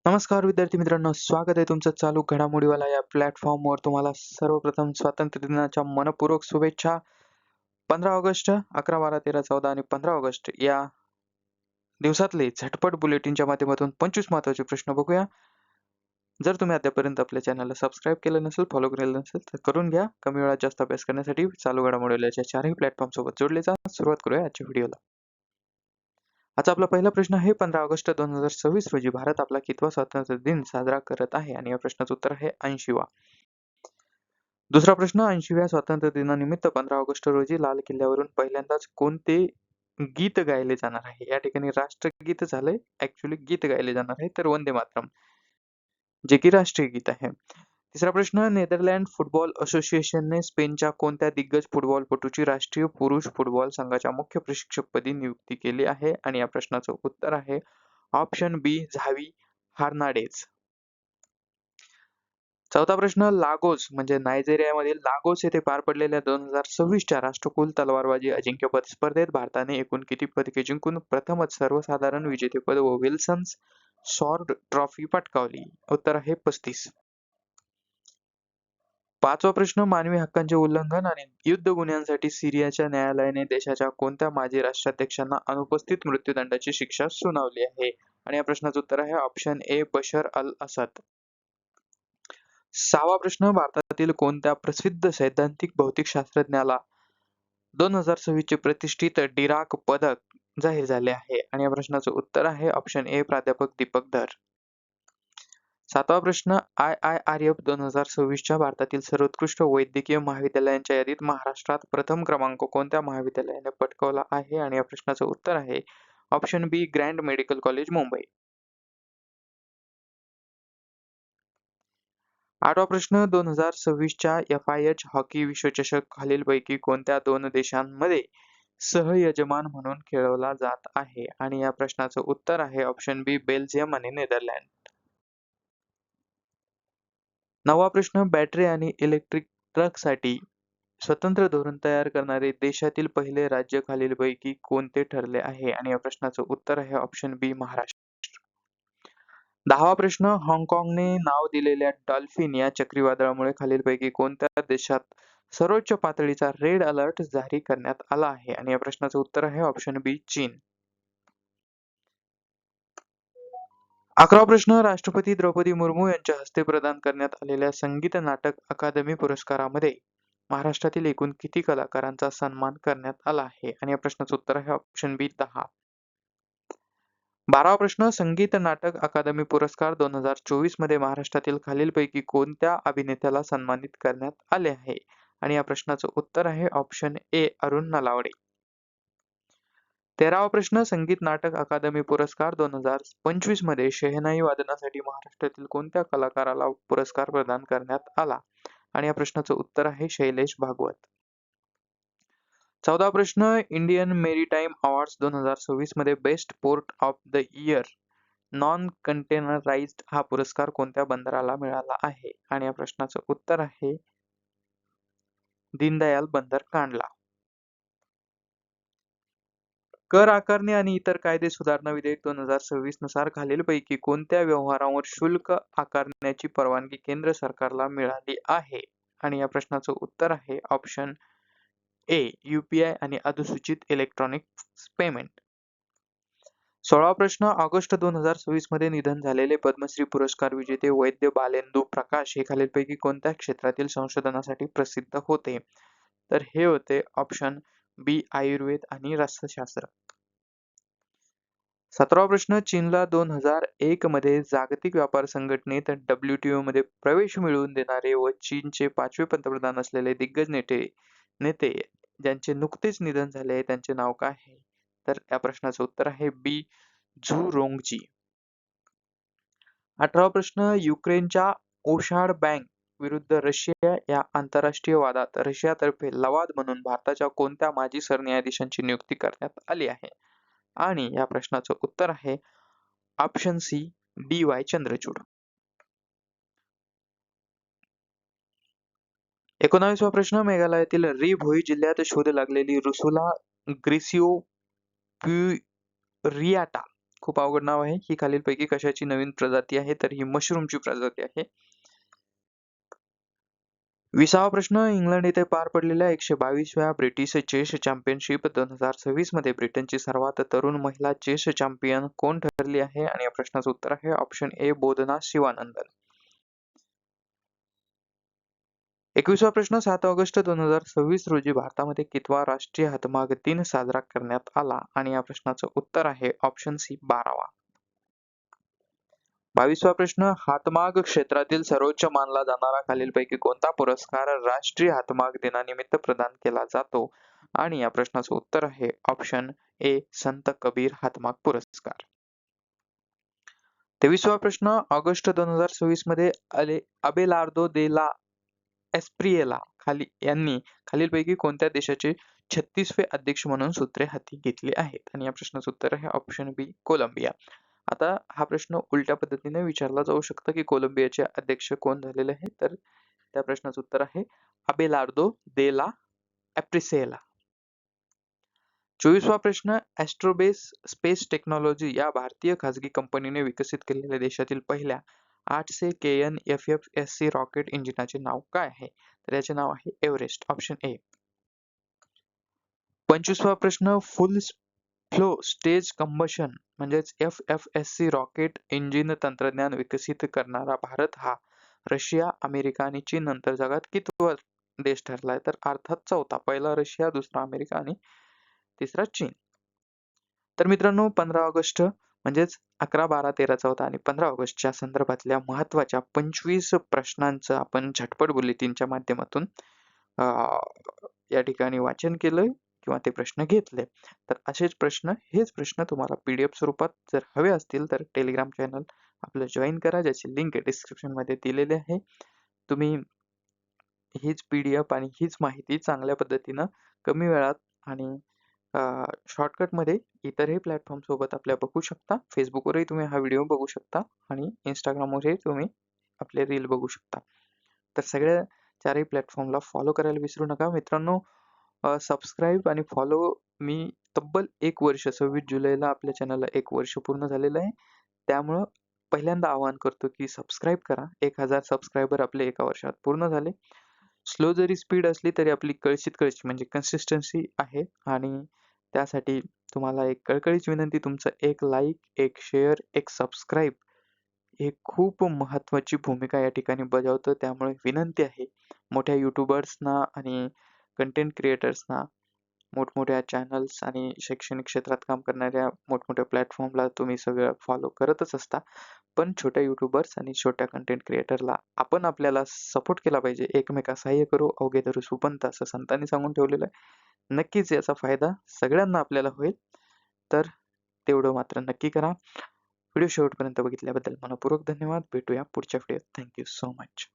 नमस्कार विद्यार्थी मित्रांनो, स्वागत आहे तुमचं चालू घडामोडीवाला या प्लॅटफॉर्मवर. तुम्हाला सर्वप्रथम स्वातंत्र्य दिनाच्या मनपूर्वक शुभेच्छा. 15 ऑगस्ट, 11, 12, 13, 14 आणि 15 ऑगस्ट या दिवसातले झटपट बुलेटिनच्या माध्यमातून 25 महत्त्वाचे प्रश्न बघूया. जर तुम्ही अद्यापर्यंत आपल्या चॅनलला सबस्क्राईब केलं नसेल, फॉलो केलेलं नसेल तर करून घ्या. कमी वेळात जास्त अभ्यास करण्यासाठी चालू घडामोडीवाल्याच्या चारही प्लॅटफॉर्म सोबत जोडले जा. सुरुवात करूया आजच्या व्हिडिओला. आजचा आपला पहिला प्रश्न आहे, 15 ऑगस्ट 2026 रोजी भारत आपला कितवा स्वातंत्र्य दिन साजरा करत आहे? आणि या प्रश्नाचं उत्तर आहे 80वा. दुसरा प्रश्न, 80व्या स्वातंत्र्य दिनानिमित्त 15 ऑगस्ट रोजी लाल किल्ल्यावरून पहिल्यांदाच कोणते गीत गायले जाणार आहे? या ठिकाणी राष्ट्रगीत झालंय, ऍक्च्युली गीत गायले जाणार आहे तर वंदे मातरम, जे की राष्ट्रीय गीत आहे. तिसरा प्रश्न, नेदरलँड फुटबॉल असोसिएशनने स्पेनच्या कोणत्या दिग्गज फुटबॉलपटूची राष्ट्रीय पुरुष फुटबॉल संघाच्या मुख्य प्रशिक्षकपदी नियुक्ती केली आहे? आणि या प्रश्नाचं उत्तर आहे ऑप्शन बी, झावी हर्नांडेज. चौथा प्रश्न, लागोस म्हणजे नायजेरियामधील लागोस येथे पार पडलेल्या 2026च्या राष्ट्रकुल तलवारबाजी अजिंक्यपद स्पर्धेत भारताने एकूण किती पदके जिंकून प्रथमच सर्वसाधारण विजेतेपद व विल्सन्स स्वॉर्ड ट्रॉफी पटकावली? उत्तर आहे 35. पाचवा प्रश्न, मानवी हक्कांचे उल्लंघन आणि युद्ध गुन्ह्यांसाठी सिरियाच्या न्यायालयाने देशाच्या कोणत्या माजी राष्ट्राध्यक्षांना अनुपस्थित मृत्यूदंडाची शिक्षा सुनावली आहे? आणि या प्रश्नाचं उत्तर आहे ऑप्शन ए, बशर अल असद. सहावा प्रश्न, भारतातील कोणत्या प्रसिद्ध सैद्धांतिक भौतिकशास्त्रज्ञाला 2026 चे प्रतिष्ठित डिराक पदक जाहीर झाले आहे? आणि या प्रश्नाचं उत्तर आहे ऑप्शन ए, प्राध्यापक दीपक धर. सातवा प्रश्न, IIRF 2026च्या भारतातील सर्वोत्कृष्ट वैद्यकीय महाविद्यालयांच्या यादीत महाराष्ट्रात प्रथम क्रमांक कोणत्या महाविद्यालयाने पटकावला आहे? आणि या प्रश्नाचं उत्तर आहे ऑप्शन बी, ग्रँड मेडिकल कॉलेज मुंबई. आठवा प्रश्न, 2026च्या FIH हॉकी विश्वचषक खालीलपैकी कोणत्या दोन देशांमध्ये सहयजमान म्हणून खेळवला जात आहे? आणि या प्रश्नाचं उत्तर आहे ऑप्शन बी, बेल्जियम आणि नेदरलँड. नववा प्रश्न, बॅटरी आणि इलेक्ट्रिक ट्रकसाठी स्वतंत्र धोरण तयार करणारे देशातील पहिले राज्य खालीलपैकी कोणते ठरले आहे? आणि या प्रश्नाचं उत्तर आहे ऑप्शन बी, महाराष्ट्र. दहावा प्रश्न, हाँगकाँगने नाव दिलेल्या डॉल्फिन या चक्रीवादळामुळे खालीलपैकी कोणत्या देशात सर्वोच्च पातळीचा रेड अलर्ट जारी करण्यात आला आहे? आणि या प्रश्नाचं उत्तर आहे ऑप्शन बी, चीन. 11वा प्रश्न, राष्ट्रपती द्रौपदी मुर्मू यांच्या हस्ते प्रदान करण्यात आलेल्या संगीत नाटक अकादमी पुरस्कारामध्ये महाराष्ट्रातील एकूण किती कलाकारांचा सन्मान करण्यात आला आहे? आणि या प्रश्नाचं उत्तर आहे ऑप्शन बी, 10. 12वा प्रश्न, संगीत नाटक अकादमी पुरस्कार 2024 मध्ये महाराष्ट्रातील खालीलपैकी कोणत्या अभिनेत्याला सन्मानित करण्यात आले आहे? आणि या प्रश्नाचं उत्तर आहे ऑप्शन ए, अरुण नलावडे. 13वा प्रश्न, संगीत नाटक अकादमी पुरस्कार 2025 मध्ये शहनाई वादनासाठी महाराष्ट्रातील कोणत्या कलाकाराला पुरस्कार प्रदान करण्यात आला? आणि या प्रश्नाचं उत्तर आहे शैलेश भागवत. 14वा प्रश्न, इंडियन मेरीटाईम अवॉर्ड्स 2026 मध्ये best port of the year non containerised हा पुरस्कार कोणत्या बंदराला मिळाला आहे? आणि या प्रश्नाचं उत्तर आहे दीनदयाल बंदर कांडला. कर आकारणी आणि इतर कायदे सुधारणा विधेयक 2026 नुसार खालीलपैकी कोणत्या व्यवहारांवर शुल्क आकारण्याची परवानगी केंद्र सरकारला मिळाली आहे? आणि या प्रश्नाचं उत्तर आहे ऑप्शन ए, UPI आणि अधिसूचित इलेक्ट्रॉनिक पेमेंट. 16वा प्रश्न, ऑगस्ट 2026 मध्ये निधन झालेले पद्मश्री पुरस्कार विजेते वैद्य बालेंदू प्रकाश हे खालीलपैकी कोणत्या क्षेत्रातील संशोधनासाठी प्रसिद्ध होते? तर हे होते ऑप्शन बी, आयुर्वेद आणि रसशास्त्र. 17वा प्रश्न, चीनला 2001 मध्ये जागतिक व्यापार संघटनेत WTO मध्ये प्रवेश मिळवून देणारे व चीनचे 5वे पंतप्रधान असलेले दिग्गज नेते ज्यांचे नुकतेच निधन झाले आहे त्यांचे नाव काय आहे? तर या प्रश्नाचं उत्तर आहे बी, झू रोंगजी. 18वा प्रश्न, युक्रेनच्या ओशाड बँक विरुद्ध रशिया या आंतरराष्ट्रीय वादात रशियातर्फे लवाद म्हणून भारताच्या कोणत्या माजी सरन्यायाधीशांची नियुक्ती करण्यात आली आहे? आणि या प्रश्नाचं उत्तर आहे ऑप्शन सी, DY चंद्रचूड. 19वा प्रश्न, मेघालयातील री भोई जिल्ह्यात शोध लागलेली रुसुला ग्रेसिओ प्युरियाटा खूप अवघड नाव आहे. ही खालीलपैकी कशाची नवीन प्रजाती आहे? तर ही मशरूमची प्रजाती आहे. 20वा प्रश्न, इंग्लंड येथे पार पडलेल्या 122व्या ब्रिटिश चेस चॅम्पियनशिप 2026 मध्ये ब्रिटनची सर्वात तरुण महिला चेस चॅम्पियन कोण ठरली आहे? आणि या प्रश्नाचं उत्तर आहे ऑप्शन ए बोधना शिवानंदन. 21वा प्रश्न, 7 ऑगस्ट 2026 रोजी भारतामध्ये कितवा राष्ट्रीय हातमाग दिन साजरा करण्यात आला? आणि या प्रश्नाचं उत्तर आहे ऑप्शन सी 12वा. 22वा प्रश्न, हातमाग क्षेत्रातील सर्वोच्च मानला जाणारा खालीलपैकी कोणता पुरस्कार राष्ट्रीय हातमाग दिनानिमित्त प्रदान केला जातो? आणि या प्रश्नाचं उत्तर आहे ऑप्शन ए संत कबीर हातमाग पुरस्कार. 23वा प्रश्न, ऑगस्ट 2026 मध्ये अबेलार्दो दे ला एस्प्रिएला यांनी खालीलपैकी कोणत्या देशाचे 36वे अध्यक्ष म्हणून सूत्रे हाती घेतली आहेत? आणि या प्रश्नाचं उत्तर आहे ऑप्शन बी कोलंबिया. आता हा प्रश्न उलट्या पद्धतीने विचारला जाऊ शकतो की कोलंबियाचे अध्यक्ष कोण झालेले आहेत? तर त्या प्रश्नाचं उत्तर आहे अबेलार्दो दे ला एप्रिसिएला. 24वा प्रश्न, ॲस्ट्रोबेस स्पेस टेक्नॉलॉजी या भारतीय खाजगी कंपनीने विकसित केलेल्या देशातील पहिल्या 800 KN-FFSC रॉकेट इंजिनाचे नाव काय आहे? तर याचे नाव आहे एव्हरेस्ट, ऑप्शन ए. 25वा प्रश्न, फुल फ्लो स्टेज कंबशन म्हणजेच FFSC रॉकेट इंजिन तंत्रज्ञान विकसित करणारा भारत हा रशिया, अमेरिका आणि चीन नंतर जगात कितवा देश ठरलाय? तर अर्थात चौथा. पहिला रशिया, दुसरा अमेरिका आणि तिसरा चीन. तर मित्रांनो, 15 ऑगस्ट म्हणजेच 11, 12, 13, 14 आणि 15 ऑगस्टच्या संदर्भातल्या महत्त्वाच्या 25 प्रश्नांचं आपण झटपट बुलेटिनच्या माध्यमातून अ, या ठिकाणी वाचन केलंय किंवा ते प्रश्न घेतले. तर असेच प्रश्न, हेच प्रश्न तुम्हाला PDF स्वरूपात जर हवे असतील तर टेलिग्राम चॅनल आपलं जॉइन करा, ज्याची लिंक डिस्क्रिप्शनमध्ये दिलेली आहे. तुम्ही हीच PDF आणि हीच माहिती चांगल्या पद्धतीनं कमी वेळात आणि शॉर्टकटमध्ये इतरही प्लॅटफॉर्म सोबत आपल्या बघू शकता. Facebookवरही तुम्ही हा व्हिडिओ बघू शकता आणि Instagramवरही तुम्ही आपले रील बघू शकता. तर सगळ्या चारही प्लॅटफॉर्मला फॉलो करायला विसरू नका. मित्रांनो, सबस्क्राईब आणि फॉलो मी तब्बल 1 वर्ष 26 जुलैला आपल्या चॅनलला 1 वर्ष पूर्ण झालेलं आहे. त्यामुळं पहिल्यांदा आवाहन करतो की सबस्क्राईब करा. 1000 सबस्क्रायबर आपले एका वर्षात पूर्ण झाले. स्लो जरी स्पीड असली तरी आपली कळशीत म्हणजे कन्सिस्टन्सी आहे आणि त्यासाठी तुम्हाला एक कळकळीची विनंती, तुमचं एक लाईक, एक शेअर, एक सबस्क्राईब हे खूप महत्त्वाची भूमिका या ठिकाणी बजावतं. त्यामुळे विनंती आहे मोठ्या यूट्यूबर्सना आणि कंटेंट क्रिएटर्सना, मोठमोठ्या चॅनल्स आणि शैक्षणिक क्षेत्रात काम करणाऱ्या मोठमोठ्या प्लॅटफॉर्मला तुम्ही सगळं फॉलो करतच असता. पण छोट्या यूट्यूबर्स आणि छोट्या कंटेंट क्रिएटरला आपण आपल्याला सपोर्ट केला पाहिजे. एकमेकास सहाय्य करू, अवघे धरू सुपंथ असं संतांनी सांगून ठेवलेलं आहे. नक्कीच याचा फायदा सगळ्यांना आपल्याला होईल. तर तेवढं मात्र नक्की करा. व्हिडिओ शेवटपर्यंत बघितल्याबद्दल मनःपूर्वक धन्यवाद. भेटूया पुढच्या व्हिडिओत. Thank you so much.